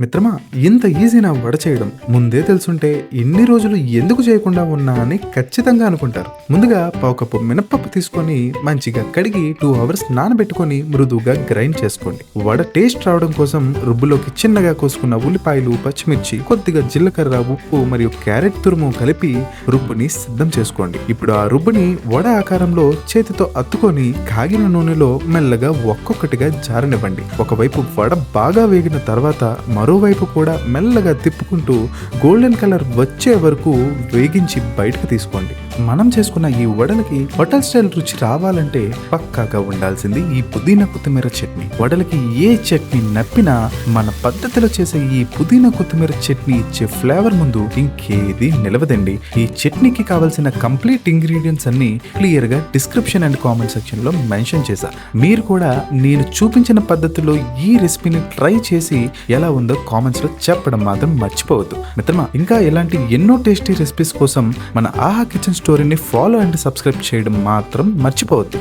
మిత్రమా, ఇంత ఈజీనా వడ చేయడం? ముందే తెలుసుంటే ఇన్ని రోజులు ఎందుకు చేయకుండా ఉన్నా అని ఖచ్చితంగా అనుకుంటారు. ముందుగా పావు కప్పు మినపప్పు తీసుకొని మంచిగా కడిగి 2 అవర్స్ నానబెట్టుకొని మృదువుగా గ్రైండ్ చేసుకోండి. వడ టేస్ట్ రావడం కోసం రుబ్బులోకి చిన్నగా కోసుకున్న ఉల్లిపాయలు, పచ్చిమిర్చి, కొద్దిగా జీలకర్ర, ఉప్పు మరియు క్యారెట్ తురుము కలిపి రుబ్బుని సిద్ధం చేసుకోండి. ఇప్పుడు ఆ రుబ్బుని వడ ఆకారంలో చేతితో అత్తుకొని కాగిన నూనెలో మెల్లగా ఒక్కొక్కటిగా జారనివ్వండి. ఒకవైపు వడ బాగా వేగిన తర్వాత మరోవైపు కూడా మెల్లగా తిప్పుకుంటూ గోల్డెన్ కలర్ వచ్చే వరకు వేగించి బయటకు తీసుకోండి. మనం చేసుకున్న ఈ వడలకి హోటల్ స్టైల్ రుచి రావాలంటే పక్కాగా ఉండాల్సింది ఈ పుదీనా కొత్తిమీర చట్నీ. వడలకి ఏ చట్నీ నప్పినా మన పద్ధతిలో చేసే ఈ పుదీనా కొత్తిమీర చట్నీ ఇచ్చే ఫ్లేవర్ ముందు ఇంకేది నిలవదండి. ఈ చట్నీకి కావాల్సిన కంప్లీట్ ఇంగ్రీడియంట్స్ అన్ని క్లియర్ గా డిస్క్రిప్షన్ అండ్ కామెంట్ సెక్షన్ లో మెన్షన్ చేశా. మీరు కూడా నేను చూపించిన పద్ధతిలో ఈ రెసిపీని ట్రై చేసి ఎలా ఉందో కామెంట్స్ లో చెప్పడం మాత్రం మర్చిపోవద్దు. మిత్రమా, ఇంకా ఇలాంటి ఎన్నో టేస్టీ రెసిపీస్ కోసం మన ఆహా కిచెన్ స్టోరీని ఫాలో అండ్ సబ్స్క్రైబ్ చేయడం మాత్రం మర్చిపోవద్దు.